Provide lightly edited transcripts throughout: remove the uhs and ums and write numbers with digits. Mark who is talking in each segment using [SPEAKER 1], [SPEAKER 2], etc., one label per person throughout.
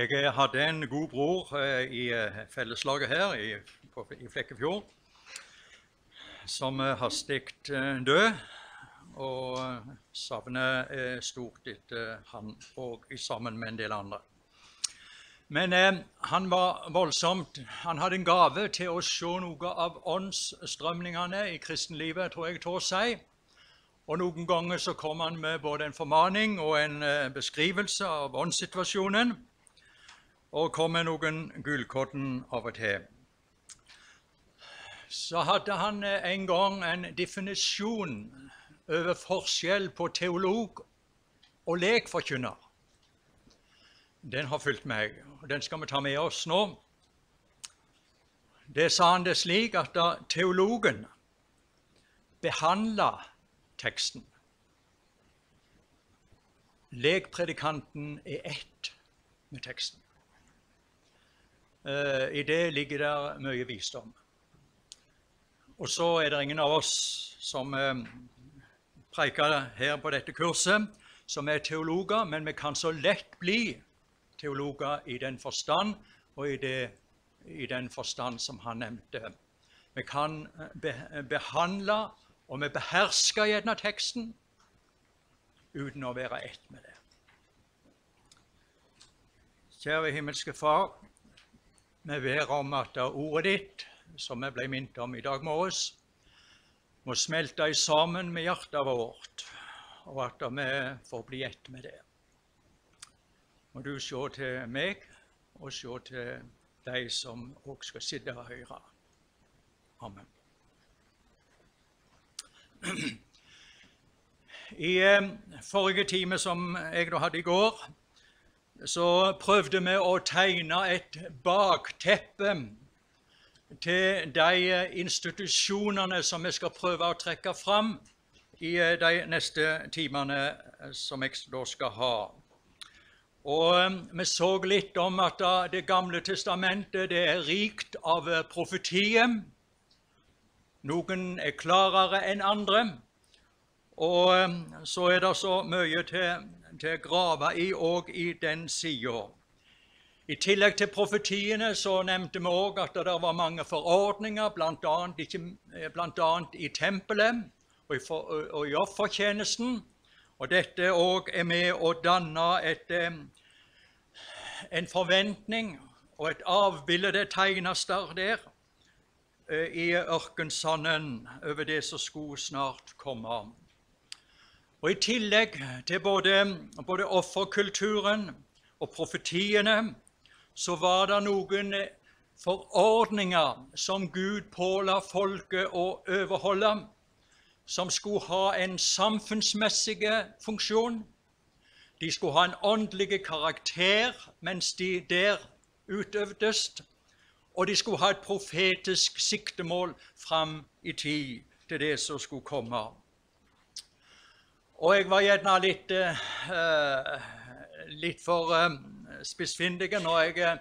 [SPEAKER 1] Jeg hadde en god bror i felleslaget her i Flekkefjord, som hastig død, og savnet stort etter han og sammen med en del andre. Men han var voldsomt, han hadde en gave til å se noe av åndsstrømningene i kristenlivet, tror jeg til å si. Og noen ganger så kom han med både en formaning og en beskrivelse av åndssituasjonen, og kom med noen gullkodden av og til. Så hadde han en gang en definisjon over forskjell på teolog og lekforkynner. Den har fulgt meg, og den skal vi ta med oss nå. Det sa han det slik at teologen behandler teksten. Lekpredikanten ett med teksten. I det ligger der mye visdom. Og så er det ingen av oss som preker her på dette kurset, som er teologer, men vi kan så lett bli teologer i den forstand, og i den forstand som han nevnte. Vi kan behandle, og vi behersker gjerne teksten, uten å være ett med det. Kjære himmelske Far, vi ber om at ordet ditt, som vi ble minnet om i dag morges, må smelte sammen med hjertet vårt, og at vi får bli ett med det. Må du se til meg, og se til de som også skal sitte og høre. Amen. I forrige time som jeg da hadde i går, så prøvde vi å tegne et bakteppe til de institusjonene som vi skal prøve å trekke fram i de neste timene som jeg da skal ha. Og vi så litt om at Det gamle testamentet det er rikt av profetier. Noen er klarere enn andre, og så er det så mye til å grave i og i den siden. I tillegg til profetiene så nevnte vi også at det var mange forordninger, blant annet i tempelet og i offertjenesten. Og dette også er med å danne en forventning og et avbilde tegnes der i ørkensanden over det som skulle snart komme. Og i tillegg til både offerkulturen og profetiene, så var det noen forordninger som Gud påla folket å overholde, som skulle ha en samfunnsmessig funksjon. De skulle ha en åndelig karakter mens de der utøvdes, og de skulle ha et profetisk siktemål fram i tid til det som skulle komme. Og jeg var gjerne litt for spissfindig når jeg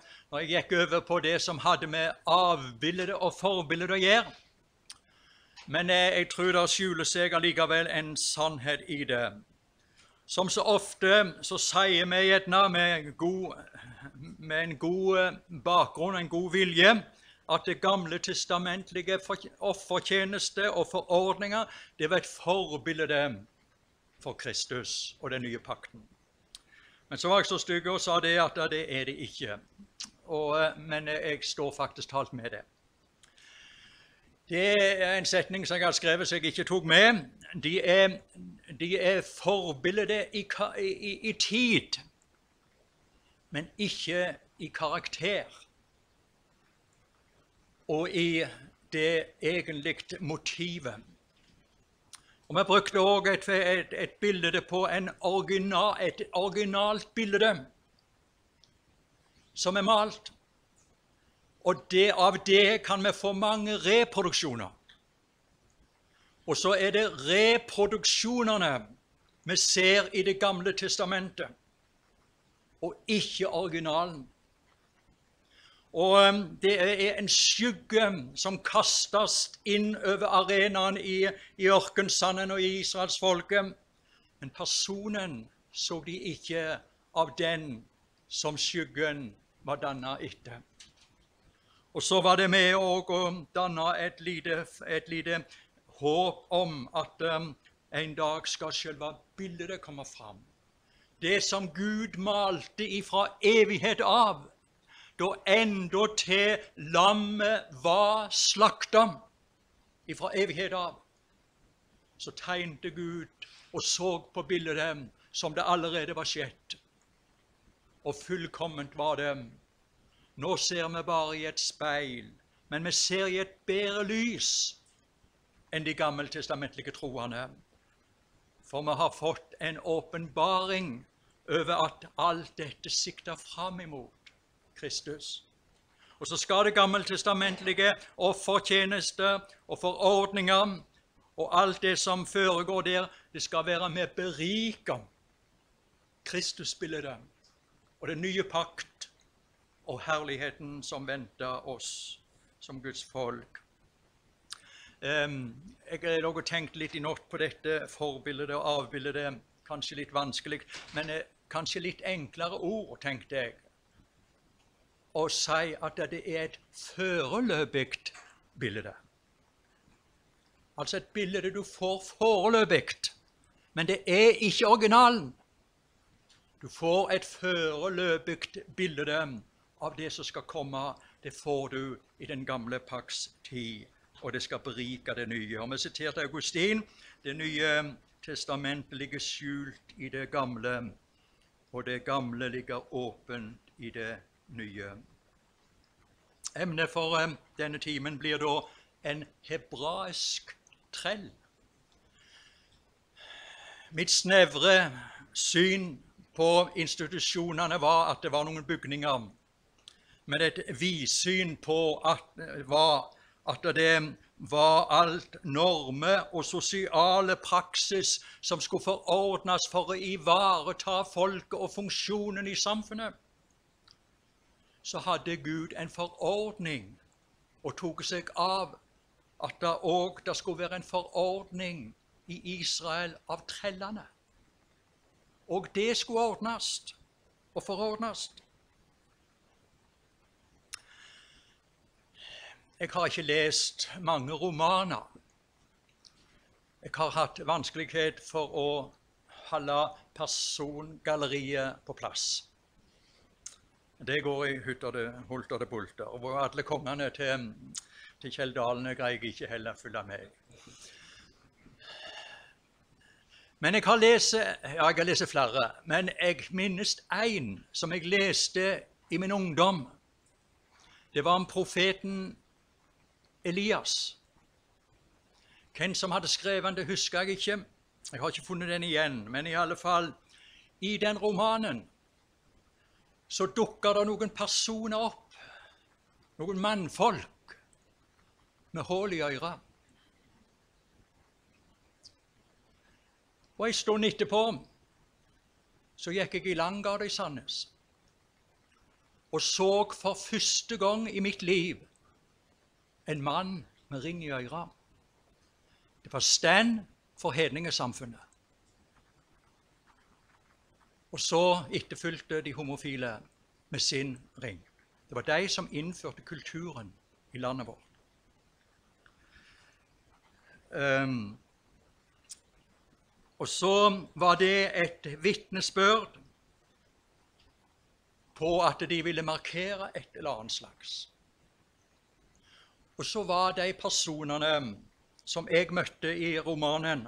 [SPEAKER 1] gikk over på det som hadde med avbildet og forbildet å gjøre. Men jeg tror det skjuler seg allikevel en sannhet i det. Som så ofte så sier vi gjerne med en god bakgrunn, en god vilje, at det gamle testamentlige offertjeneste og forordninger, det var et forbilde for Kristus og den nye pakten. Men så var jeg så stygg og sa det at det er det ikke. Men jeg står faktisk talt med det. Det er en setning som jeg har skrevet som jeg ikke tok med. De er forbilde i tid, men ikke i karakter. Og i det egentlige motivet. Og vi brukte også et bilde på et originalt bilde som er malt. Og av det kan vi få mange reproduksjoner. Og så er det reproduksjonene vi ser i Det gamle testamentet, og ikke originalen. Og det er en skygge som kastes inn over arenaen i ørkensanden og i Israels folke. Men personen så de ikke av den som skyggen var dannet etter. Og så var det med å danne et lite håp om at en dag skal selve bildet komme fram. Det som Gud malte ifra evighet av, da enda til lammet var slaktet ifra evighet av, så tegnte Gud og så på bildet som det allerede var skjedd. Og fullkomment var det. Nå ser vi bare i et speil, men vi ser i et bedre lys enn de gammeltestamentlige troende. For vi har fått en åpenbaring over at alt dette sikter fram imot Kristus. Og så skal det gammeltestamentlige offertjenester og forordninger og alt det som foregår der, det skal være med berika Kristusbildet og den nye pakt og herligheten som venter oss som Guds folk. Jeg har også tenkt litt i natt på dette forbildet og avbildet, kanskje litt vanskelig, men kanskje litt enklere ord, tenkte jeg, å si at det er et foreløpig bilde. Altså et bilde du får foreløpig, men det er ikke originalen. Du får et foreløpig bilde av det som skal komme. Det får du i den gamle pakts tid, og det skal berike det nye. Og vi siterte Augustin, det nye testamentet ligger skjult i det gamle, og det gamle ligger åpent i det nye. Emnet for denne timen blir da en hebraisk trell. Mitt snevre syn på institusjonene var at det var noen bygninger, men et vidsyn på at det var alt normer og sosiale praksis som skulle forordnes for å ivareta folket og funksjonen i samfunnet. Så hadde Gud en forordning og tok seg av at det skulle være en forordning i Israel av trellene. Og det skulle ordnes og forordnes. Jeg har ikke lest mange romaner. Jeg har hatt vanskelighet for å holde persongalleriet på plass. Det går i hulter det bulter, og alle kongene til Kjelldalene greier jeg ikke heller følge med. Men jeg har lest flere, men jeg minnes en som jeg leste i min ungdom. Det var om profeten Elias. Hvem som hadde skrevet det, husker jeg ikke. Jeg har ikke funnet den igjen, men i alle fall, i den romanen så dukker det noen personer opp, noen mannfolk med hull i øret. Og en stund etterpå så gikk jeg i Langgata i Sandnes og så for første gang i mitt liv en mann med ring i øret. Det var stand for hedningesamfunnet. Og så etterfulgte de homofile med sin ring. Det var de som innførte kulturen i landet vårt. Og så var det et vitnesbyrd på at de ville markere et eller annet slags. Og så var de personene som jeg møtte i romanen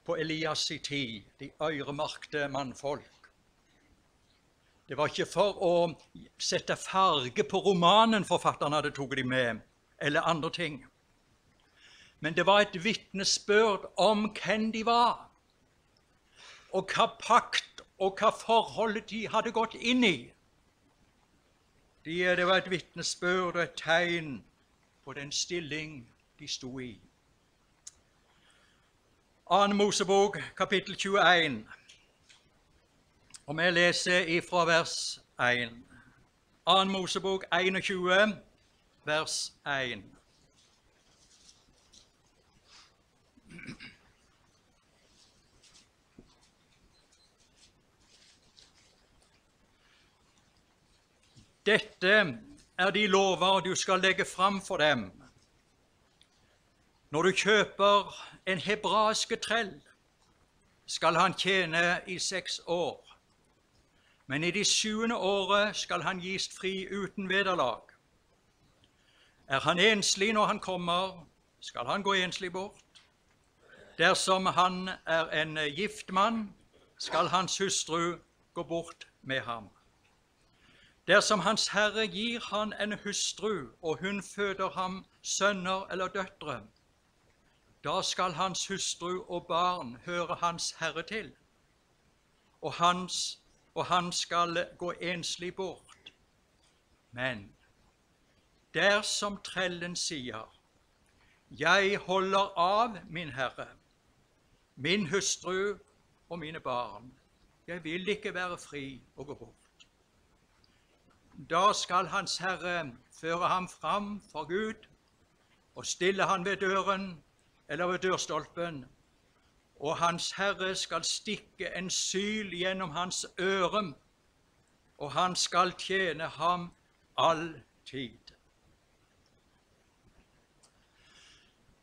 [SPEAKER 1] på Elias' tid, de øremarkte mannfolk. Det var ikke for å sette farge på romanen forfatteren hadde tatt de med, eller andre ting. Men det var et vitnesbyrd om hvem de var, og hva pakt og hva forhold de hadde gått inn i. Det var et vitnesbyrd og et tegn på den stilling de sto i. 2. Mosebok, kapittel 21. Og vi leser ifra vers 1. 2. Mosebok 21, vers 1. Dette er de lover du skal legge fram for dem. Når du kjøper en hebraiske trell, skal han tjene i 6 år, men i det 7. året skal han gis fri uten vederlag. Er han enslig når han kommer, skal han gå enslig bort. Dersom han er en gift mann, skal hans hustru gå bort med ham. Dersom hans herre gir han en hustru, og hun føder ham sønner eller døtre, da skal hans hustru og barn høre hans herre til, og han skal gå enslig bort. Men dersom trellen sier, jeg holder av min herre, min hustru og mine barn, jeg vil ikke være fri og gå bort, da skal hans herre føre ham fram for Gud og stille han ved døren eller ved dørstolpen, og hans herre skal stikke en syl gjennom hans øre, og han skal tjene ham all tid.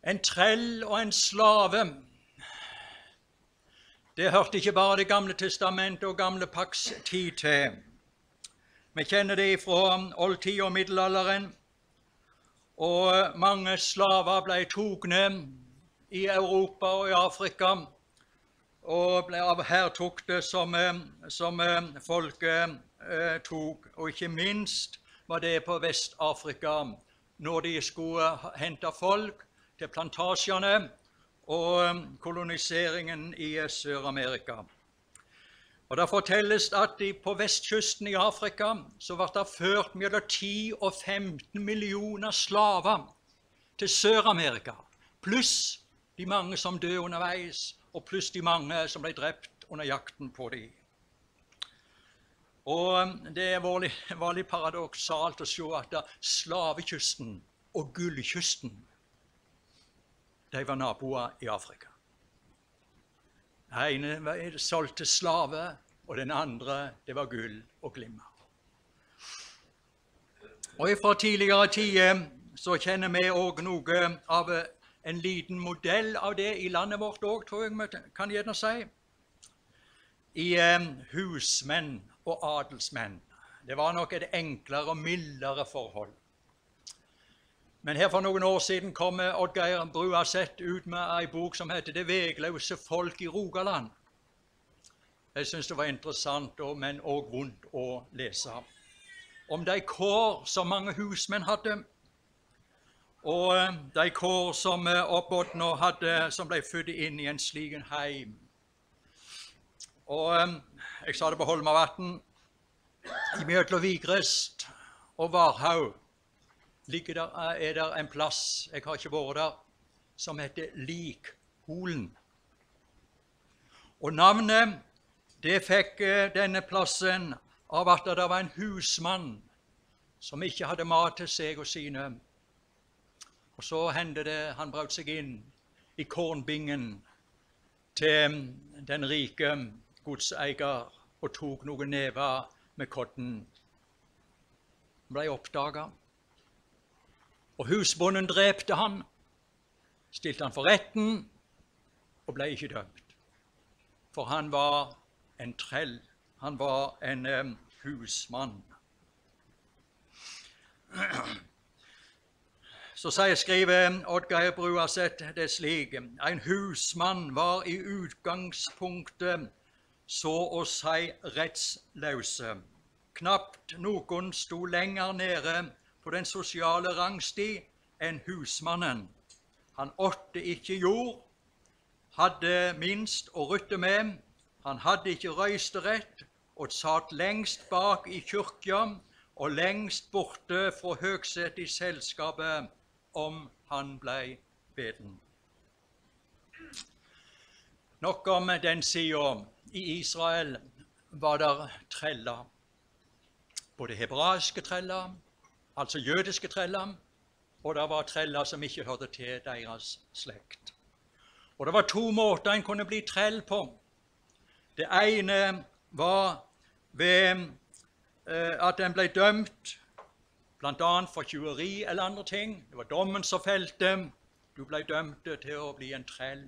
[SPEAKER 1] En trell og en slave, det hørte ikke bare Det gamle testamentet og gamle pakts tid til. Vi kjenner det fra oldtid og middelalderen, og mange slaver ble togne i Europa og i Afrika, og ble av hærtoktet som folket tok. Og ikke minst var det på Vest-Afrika, når de skulle hente folk til plantasjene og koloniseringen i Sør-Amerika. Og det fortelles at på vestkysten i Afrika så var det ført mellom 10 og 15 millioner slaver til Sør-Amerika, pluss de mange som døde underveis, og pluss de mange som ble drept under jakten på dem. Og det var litt paradoksalt å se at slavekysten og gullkysten, de var naboer i Afrika. Den ene solgte slave, og den andre, det var gull og glimmer. Og fra tidligere tider så kjenner vi også noe av en liten modell av det i landet vårt også, tror jeg vi kan gjerne si. I husmenn og adelsmenn. Det var nok et enklere og mildere forhold. Men her for noen år siden kom Oddgeir Bruaseth ut med en bok som heter Det vegløse folk i Rogaland. Jeg synes det var interessant, men også vondt å lese. Om de kår som mange husmenn hadde, og de kår som oppåttene hadde, som ble født inn i en slik heim. Og jeg sa det på Holmavatn, i mellom Vigrest og Varhaug, er der en plass, jeg har ikke vært der, som heter Likholen. Og navnet, det fikk denne plassen av at det var en husmann som ikke hadde mat til seg og sine. Og så hendte det, han brøt seg inn i kornbingen til den rike godseier og tok noen never med kodden. Han ble oppdaget. Og husbonden drepte han, stilte han for retten og ble ikke dømt. For han var en trell, han var en husmann. Så skriver Oddgeir Bruaseth det slik: en husmann var i utgangspunktet så å si rettsløse. Knapt noen sto lenger nede på den sosiale rangsti enn husmannen. Han åtte ikke jord, hadde minst å rutte med, han hadde ikke røysterett og satt lengst bak i kyrkja og lengst borte fra høgsetet i selskapet om han blei beden. Nok om den siden. I Israel var der treller, både hebraiske treller, altså jødiske treller, og det var treller som ikke hørte til deres slekt. Og det var 2 måter en kunne bli trell på. Det ene var ved at den ble dømt, blant annet for tjuveri eller andre ting. Det var dommen som felte. Du ble dømt til å bli en trell.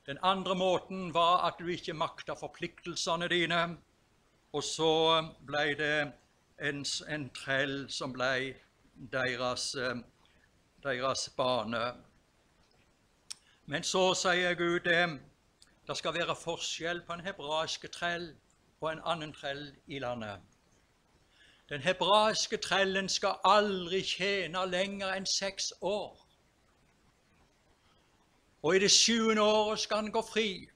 [SPEAKER 1] Den andre måten var at du ikke makta forpliktelsene dine, og så ble det en trell som ble deres bane. Men så sier Gud det skal være forskjell på en hebraiske trell og en annen trell i landet. Den hebraiske trellen skal aldri tjene lenger enn 6 år. Og i det 7. året skal han gå fri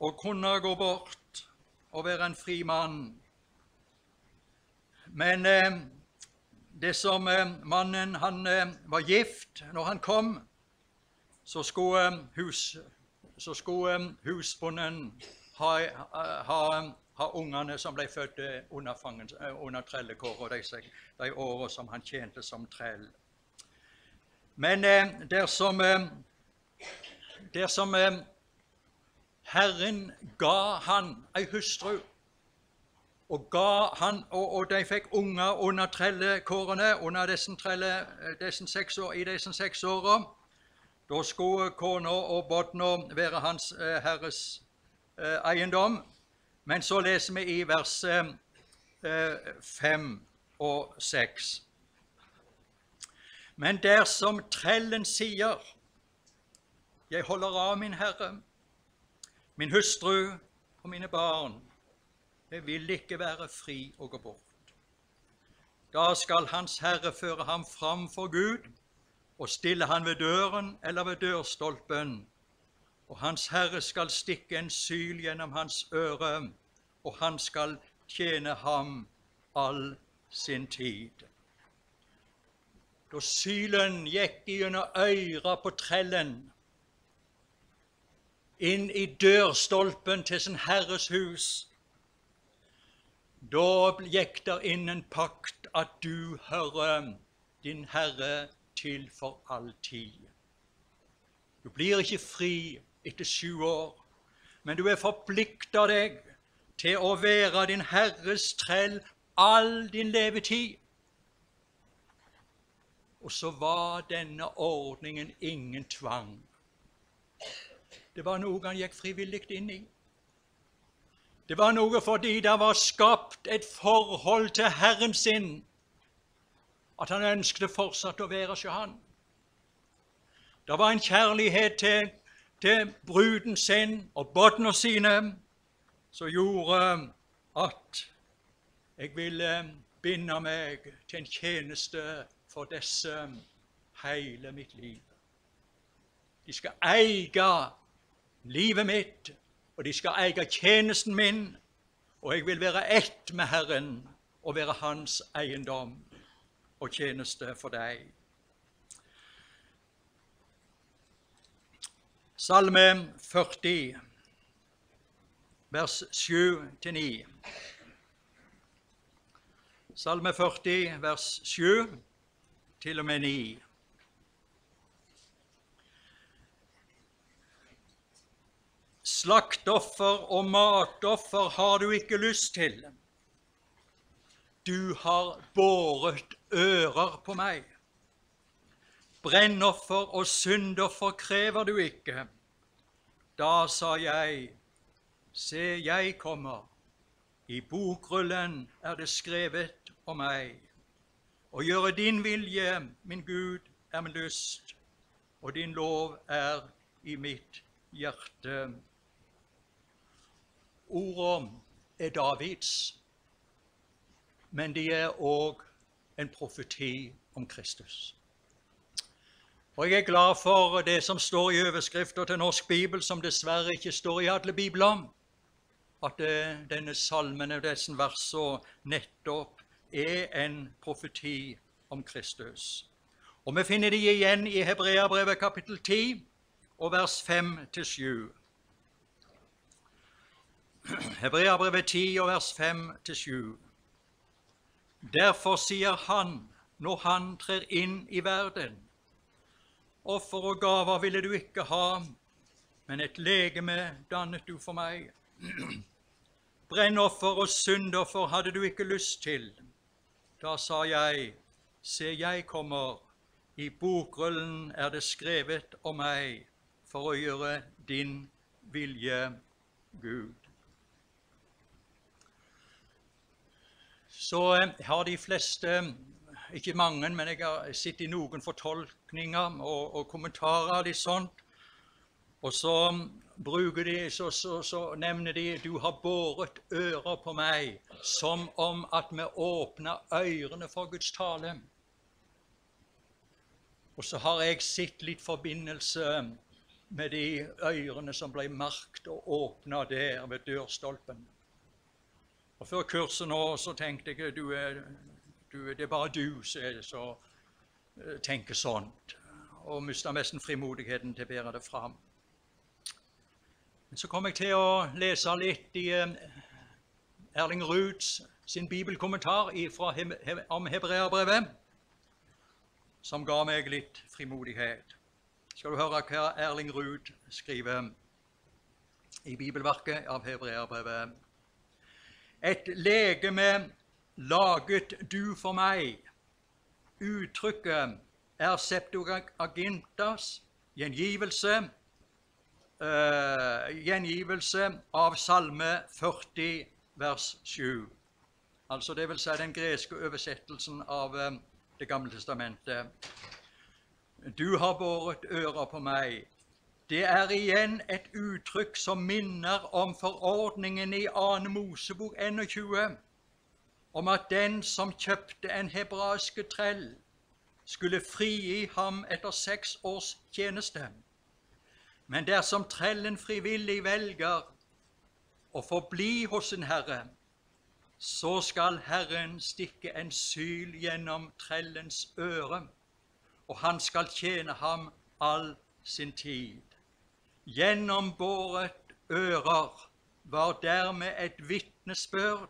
[SPEAKER 1] og kunne gå bort og være en fri mann. Men det som mannen, han var gift når han kom, så skulle husbonden ha ungene som ble født under trellekåret, de årene som han tjente som trell. Men dersom Herren ga han ei hustru, og de fikk unger under trellekårene, under disse 6 årene, da skulle kona og barna være hans herres eiendom. Men så leser vi i vers 5 og 6. Men dersom trellen sier, jeg holder av min herre, min hustru og mine barn, jeg vil ikke være fri og gå bort. Da skal hans herre føre ham fram for Gud, og stille han ved døren eller ved dørstolpen, og hans herre skal stikke en syl gjennom hans øre, og han skal tjene ham all sin tid. Da sylen gikk gjennom øra på trellen, inn i dørstolpen til sin herres hus, da gikk der inn en pakt at du hører din herre til for all tid. Du blir ikke fri etter 7 år, men du er forpliktet deg til å være din herres trell all din levetid. Og så var denne ordningen ingen tvang. Det var noe han gikk frivillig inn i. Det var noe fordi det var skapt et forhold til Herren sin, at han ønsket fortsatt å være hos han. Det var en kjærlighet til bruden sin og barna sine, som gjorde at jeg ville binde meg til en tjeneste for disse hele mitt liv. De skal eie livet mitt, og de skal eie tjenesten min, og jeg vil være ett med Herren og være hans eiendom og tjeneste for deg. Salme 40, vers 7-9. Salme 40, vers 7 til og med 9. Slaktoffer og matoffer har du ikke lyst til. Du har båret ører på meg. Brennoffer og syndoffer krever du ikke. Da sa jeg, se, jeg kommer. I bokrullen er det skrevet om meg. Å gjøre din vilje, min Gud, er min lyst, og din lov er i mitt hjerte. Ordene er Davids, men de er også en profeti om Kristus. Og jeg er glad for det som står i overskrifter til Norsk Bibel, som dessverre ikke står i alle bibler, at denne salmen og disse versene nettopp er en profeti om Kristus. Og vi finner de igjen i Hebreabrevet kapittel 10 og vers 5-7. Hebreabrevet 10 og vers 5-7. Derfor sier han, når han trer inn i verden, offer og gaver ville du ikke ha, men et legeme dannet du for meg. brennoffer og syndoffer hadde du ikke lyst til. Da sa jeg, se, jeg kommer, i bokrullen er det skrevet om meg, for å gjøre din vilje, Gud. Så har de fleste, ikke mange, men jeg har sett i noen fortolkninger og kommentarer av de sånt, og så bruker de, så nevner de, du har båret ører på meg, som om at vi åpner ørene for Guds tale. Og så har jeg sett litt forbindelse med de ørene som ble markt og åpnet der ved dørstolpen. Og før kurset nå så tenkte jeg, det er bare du som tenker sånt, og mistet nesten frimodigheten til å bære det fram. Men så kom jeg til å lese litt i Erling Ruths sin bibelkommentar om Hebreerbrevet, som ga meg litt frimodighet. Skal du høre hva Erling Ruth skriver i bibelverket av Hebreerbrevet. Et legeme laget du for meg. Uttrykket er Septuagintas gjengivelse av Salme 40, vers 7. Altså det vil si den greske oversettelsen av Det gamle testamentet. Du har båret ører på meg. Det er igjen et uttrykk som minner om forordningen i 2. Mosebok 21, om at den som kjøpte en hebraiske trell, skulle frigi ham etter 6 års tjeneste. Men dersom trellen frivillig velger å forbli hos sin herre, så skal Herren stikke en syl gjennom trellens øre, og han skal tjene ham all sin tid. Gjennombåret ører var dermed et vitnesbyrd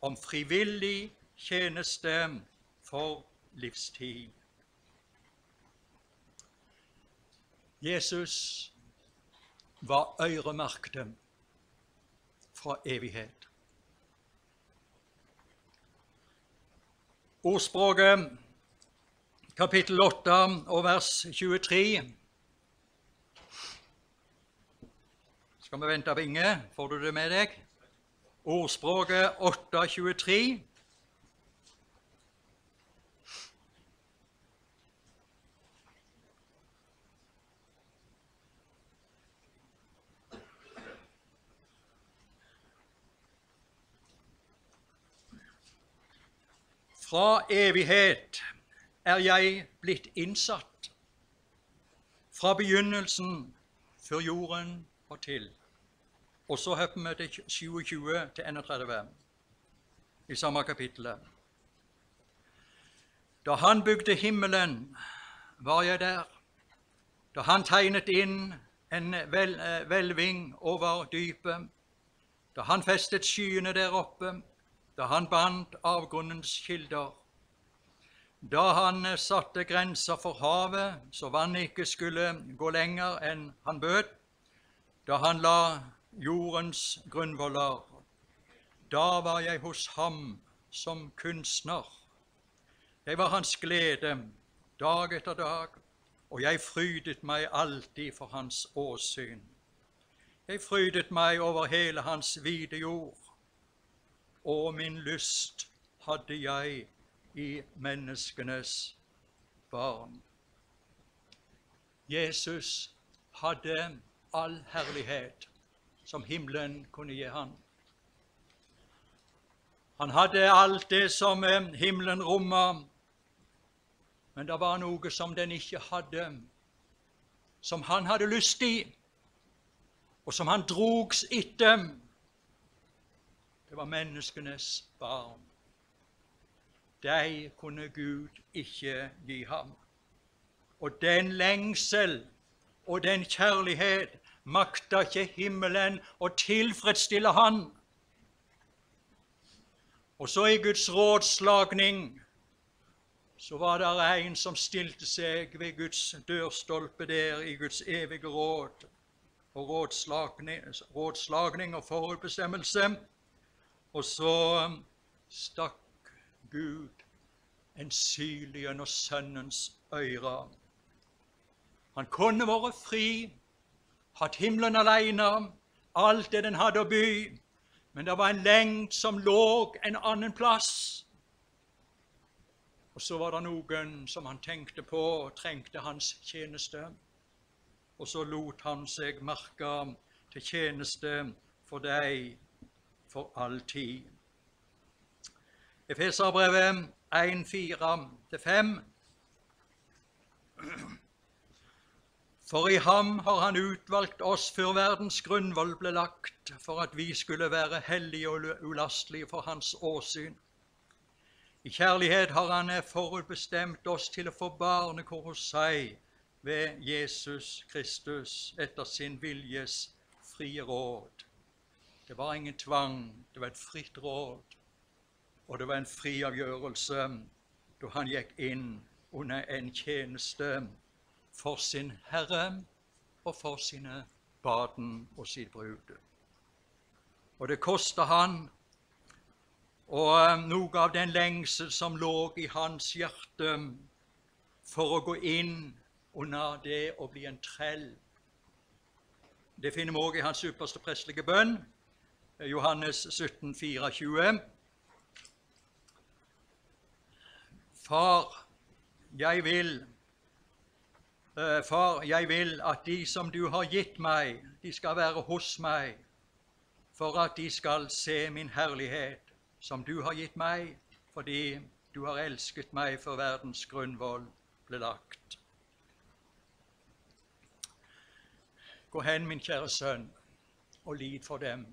[SPEAKER 1] om frivillig tjeneste for livstid. Jesus var øremerket fra evighet. Ordspråket, kapittel 8 og vers 23. Skal vi vente på Inge? Får du det med deg? Ordspråket 8, 23. Fra evighet er jeg blitt innsatt, fra begynnelsen før jorden og til. Og så hopper vi til 27 til 31 i samme kapittelet. Da han bygde himmelen, var jeg der. Da han tegnet inn en hvelving over dypet, da han festet skyene der oppe, da han bandt avgrunnens kilder, da han satte grenser for havet, så vannet ikke skulle gå lenger enn han bød, da han la jordens grunnvoller, da var jeg hos ham som kunstner. Jeg var hans glede dag etter dag, og jeg frydet meg alltid for hans åsyn. Jeg frydet meg over hele hans vide jord, og min lyst hadde jeg i menneskenes barn. Jesus hadde all herlighet som himmelen kunne gi han. Han hadde alt det som himmelen rommer, men det var noe som den ikke hadde, som han hadde lyst i, og som han drogs etter. Det var menneskenes barn. De kunne Gud ikke gi ham. Og den lengsel og den kjærlighet makta ikke himmelen å tilfredsstille han. Og så i Guds rådslagning, så var det en som stilte seg ved Guds dørstolpe der i Guds evige råd og rådslagning og forutbestemmelse. Og så stakk Gud en sil gjennom sønnens øyre. Han kunne vært fri, hatt himmelen alene, alt det den hadde å by, men det var en lengt som lå en annen plass. Og så var det noen som han tenkte på trengte hans tjeneste, og så lot han seg merke til tjeneste for deg for all tid. Efeserbrevet 1:4-5. For i ham har han utvalgt oss før verdens grunnvoll ble lagt, for at vi skulle være hellige og ulastelige for hans åsyn. I kjærlighet har han forutbestemt oss til å få barnekår hos seg ved Jesus Kristus etter sin viljes frie råd. Det var ingen tvang, det var et fritt råd, og det var en fri avgjørelse da han gikk inn under en tjeneste for sin Herre og for sine baden og sitt brud. Og det kostet han, og noe av den lengsel som lå i hans hjerte for å gå inn under det å bli en trell. Det finner vi også i hans ypperste prestelige bønn, Johannes 17,24. Far, jeg vil at de som du har gitt meg, de skal være hos meg, for at de skal se min herlighet, som du har gitt meg, fordi du har elsket meg før verdens grunnvoll ble lagt. Gå hen, min kjære sønn, og lid for dem,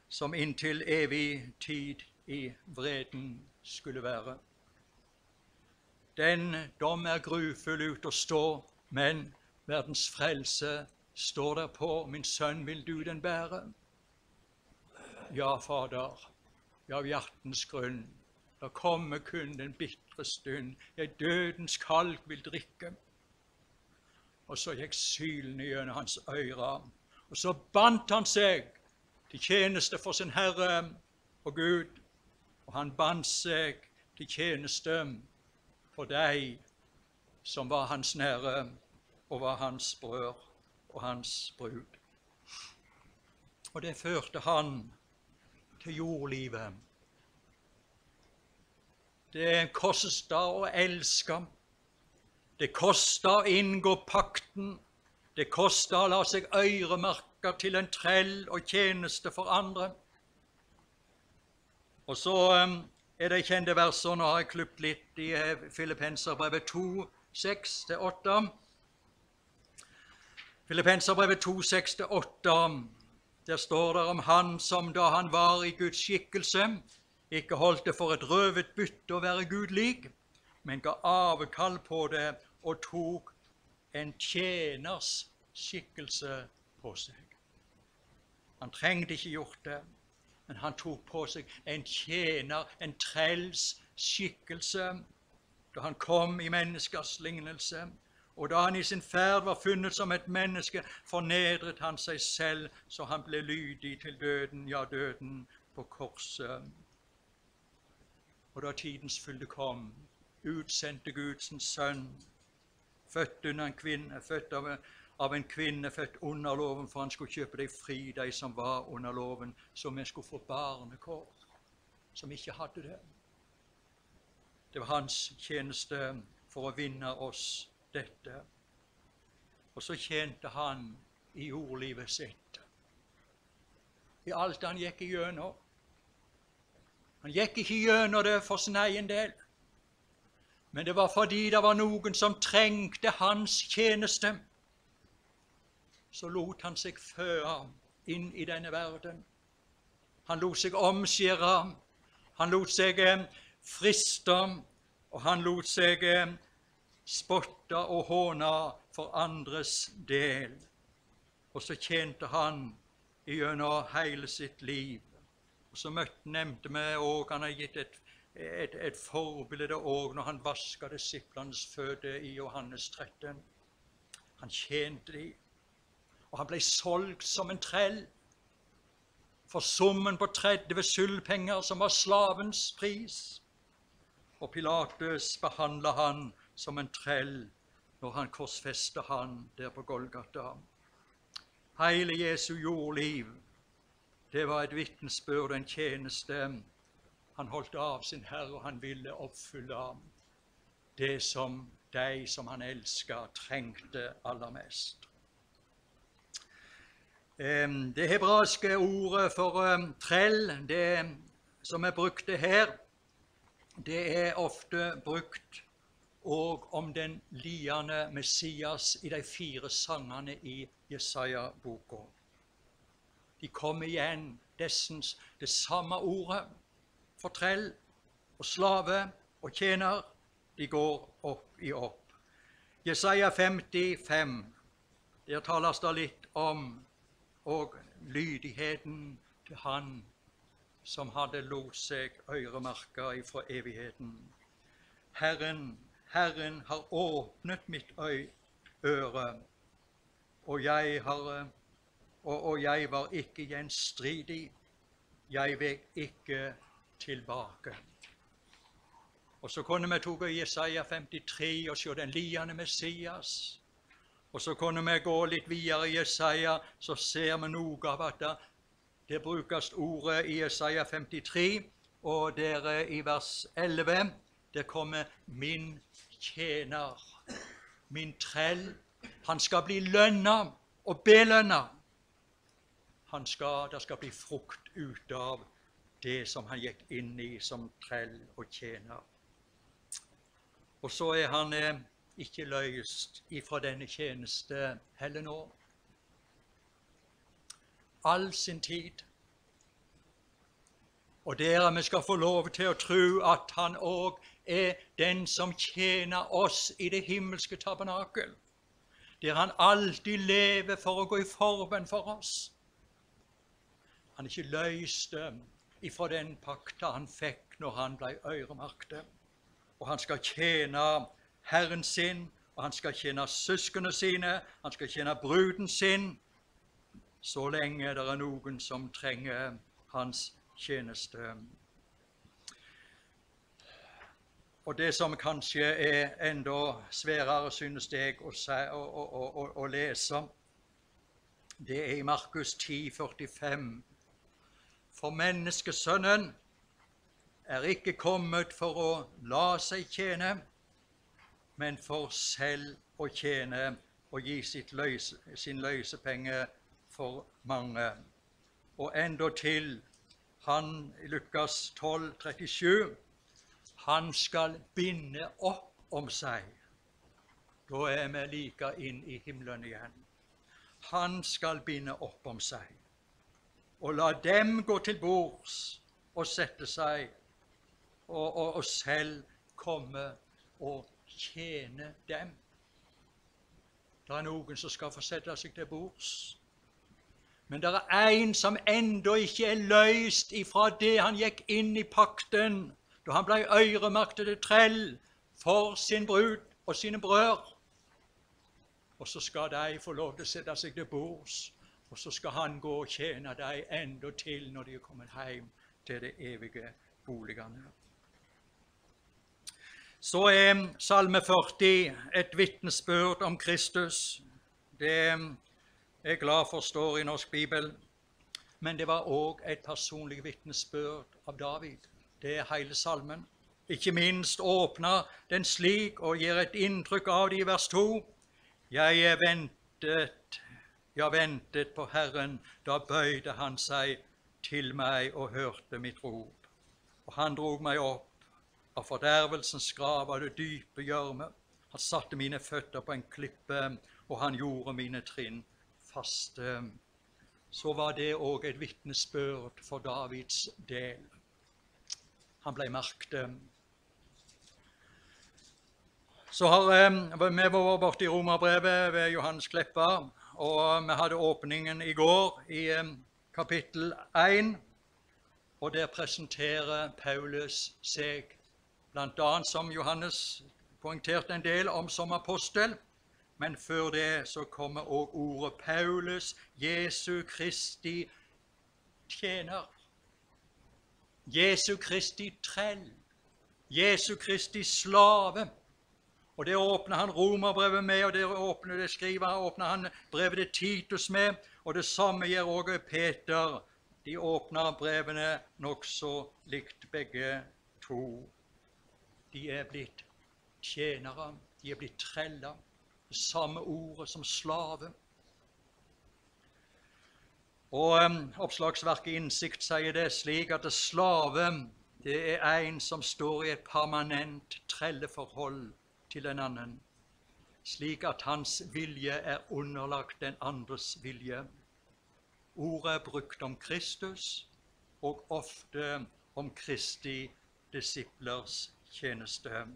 [SPEAKER 1] som inntil evig tid i vreden skulle være. Den dom grufull ut å stå, men verdens frelse står der på. Min sønn, vil du den bære? Ja, Fader, ja, av hjertens grunn. Da kommer kun den bitre stund. Jeg dødens kalk vil drikke. Og så gikk sylen gjennom hans øyre, og så bandt han seg til tjeneste for sin Herre og Gud, og han bandt seg til tjeneste for deg som var hans nære, og var hans brød og hans brud. Og det førte han til jordlivet. Det kostet å elske. Det kostet å inngå pakten. Det kostet å la seg øremerke til en trell og tjeneste for andre. Og så det kjente verset, nå har jeg klippet litt i Filippenserbrevet 2:6-8. Filippenserbrevet 2:6-8, der står det om han som da han var i Guds skikkelse, ikke holdt det for et røvet bytte å være Gud lik, men ga avkall på det og tok en tjeners skikkelse på seg. Han trengte ikke gjort det, men han tok på seg en tjener, en trells skikkelse, da han kom i menneskers lignelse. Og da han i sin ferd var funnet som et menneske, fornedret han seg selv, så han ble lydig til døden, ja, døden på korset. Og da tidens fylde kom, utsendte Gud sin sønn, født under en kvinne, født av en kvinne, født under loven, for han skulle kjøpe deg fri, de som var under loven, så vi skulle få barnekår, som ikke hadde det. Det var hans tjeneste for å vinne oss dette. Og så tjente han i jordlivet sitt, i alt han gikk igjennom. Han gikk ikke gjennom det for sin egen del, men det var fordi det var noen som trengte hans tjeneste. Så lot han seg føde inn i denne verden. Han lot seg omskjære, han lot seg friste, og han lot seg spotte og håne for andres del. Og så tjente han gjennom hele sitt liv. Og så nevnte vi også, han har gitt et forbilde også når han vasket disiplenes føtter i Johannes 13. Han tjente dem, og han ble solgt som en trell. for summen på 30 sølvpenger som var slavens pris. Og Pilatus behandlet han som en trell når han korsfestet han der på Golgata. Hele Jesu jordliv, det var et vitnesbyrd, en tjeneste. Han holdt av sin Herre, og han ville oppfylle det som de som han elsket trengte aller mest. Det hebraiske ordet for trell, det som er brukt her, det er ofte brukt og om den lidende Messias i de 4 sangene i Jesaja-boka. De kommer igjen, det samme ordet for trell og slave og tjener, de går opp i opp. Jesaja 55, der tales det litt om og lydigheten til han som hadde lot seg øremerke ifra evigheten. Herren har åpnet mitt øre, og jeg var ikke gjenstridig, jeg vek ikke tilbake. Og så kunne vi ta Jesaja 53 og se den lidende Messias. Og så kunne vi gå litt videre i Jesaja, så ser vi noe av at det brukes ordet i Jesaja 53, og der i vers 11, der kommer min tjener, min trell. Han skal bli lønnet og belønnet. Det skal bli frukt ut av det som han gikk inn i som trell og tjener. Og så er han ikke løst ifra denne tjeneste heller nå. All sin tid. Og der vi skal få lov til å tro at han også er den som tjener oss i det himmelske tabernakel, der han alltid lever for å gå i forbønn for oss. Han er ikke løst ifra den pakta han fikk når han ble øremerket. Og han skal tjene Herren sin, og han skal tjene søskene sine, han skal tjene bruden sin, så lenge det er noen som trenger hans tjeneste. Og det som kanskje er enda sværere, synes jeg, å lese, det er i Markus 10:45. For menneskesønnen er ikke kommet for å la seg tjene, men for selv å tjene og gi sin løsepenge for mange. Og enda til han i Lukas 12:37, han skal binde opp om seg. Da er vi like inn i himmelen igjen. Han skal binde opp om seg, og la dem gå til bords og sette seg, og selv komme og tjene dem. Det er noen som skal få sette seg til bords. Men det er en som enda ikke er løst ifra det han gikk inn i pakten, da han ble øremerket til trell for sin brud og sine brødre. Og så skal de få lov til å sette seg til bords, og så skal han gå og tjene dem enda til når de er kommet hjem til det evige boligene. Så er Salme 40 et vitnesbyrd om Kristus. Det er jeg glad for står i Norsk Bibel. Men det var også et personlig vitnesbyrd av David. Det er hele salmen. Ikke minst åpner den slik og gir et inntrykk av det i vers 2. Jeg ventet på Herren, da bøyde han seg til meg og hørte mitt rop. Og han drog meg opp av fordervelsens grav av det dype gjørme. Han satte mine føtter på en klippe, og han gjorde mine trinn faste. Så var det også et vitnesbyrd for Davids del. Han ble merket. Så har vi vært borte i Romerbrevet ved Johannes Kleppa, og vi hadde åpningen i går i kapittel 1, og der presenterer Paulus seg, blant annet som Johannes poengterte en del om som apostel, men før det så kommer også ordet Paulus, Jesu Kristi tjener. Jesu Kristi trell. Jesu Kristi slave. Og det åpner han Romerbrevet med, og åpner han brevet til Titus med, og det samme gjør også Peter. De åpner brevene nokså likt begge to. De er blitt tjenere, de er blitt treller. Det samme ordet som slave. Og oppslagsverket Innsikt sier det slik at slave, det er en som står i et permanent trelleforhold til en annen, slik at hans vilje er underlagt den andres vilje. Ordet er brukt om Kristus, og ofte om Kristi disiplers tjeneste.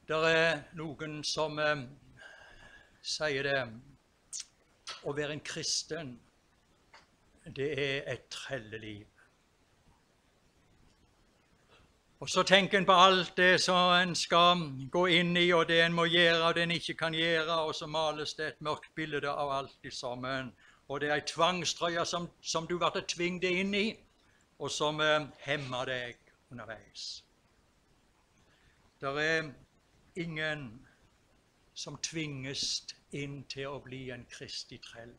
[SPEAKER 1] Det er noen som sier det, å være en kristen, det er et trelleliv. Og så tenker en på alt det som en skal gå inn i, og det en må gjøre, og det en ikke kan gjøre, og så males det et mørkt bilde av alt i sammen. Og det er en tvangstrøye som du blir tvingt inn i, og som hemmer deg underveis. Det er ingen som tvinges inn til å bli en Kristi trell.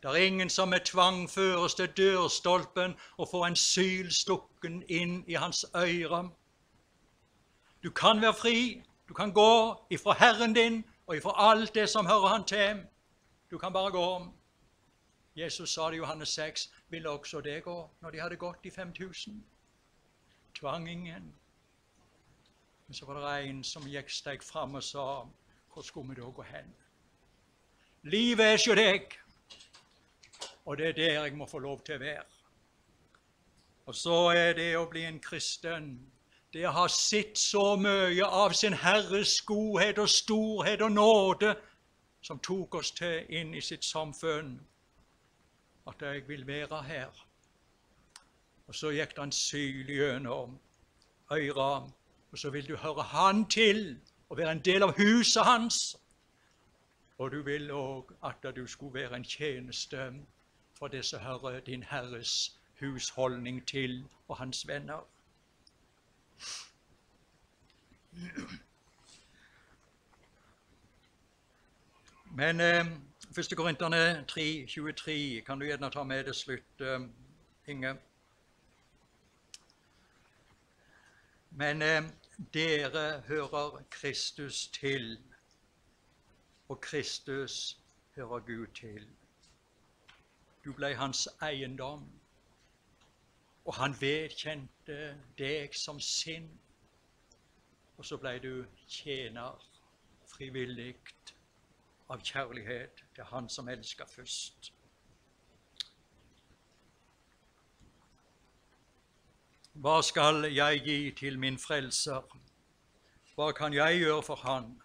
[SPEAKER 1] Det er ingen som med tvang føres til dørstolpen og får en syl stukken inn i hans øyre. Du kan være fri, du kan gå ifra Herren din og ifra alt det som hører han til. Du kan bare gå. Jesus sa det i Johannes 6, ville også det gå når de hadde gått i 5000? Tvang ingen. Men så var det en som gikk steg fram og sa, hvor skulle vi da gå hen? Livet er ikke deg, og det er der jeg må få lov til å være. Og så er det å bli en kristen, det å ha sett så mye av sin Herres godhet og storhet og nåde, som tok oss til inn i sitt samfunn, at jeg vil være her. Og så gikk det en syl gjennom øyra, og så vil du høre han til, og være en del av huset hans. Og du vil også at du skulle være en tjeneste for det som hører din Herres husholdning til, og hans venner. Men 1. Korinterne 3:23 kan du gjerne ta med det slutt, Inge. Men dere hører Kristus til, og Kristus hører Gud til. Du ble hans eiendom, og han vedkjente deg som sin, og så ble du tjener frivillig av kjærlighet til han som elsker først. Hva skal jeg gi til min frelser? Hva kan jeg gjøre for han?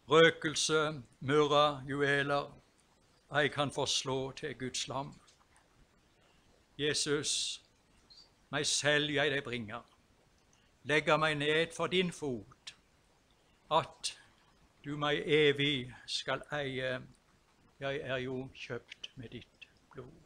[SPEAKER 1] Røkelse, myrra, juveler, jeg kan forslå til Guds lam. Jesus, meg selv jeg deg bringer, legger meg ned for din fot, at du meg evig skal eie, jeg er jo kjøpt med ditt blod.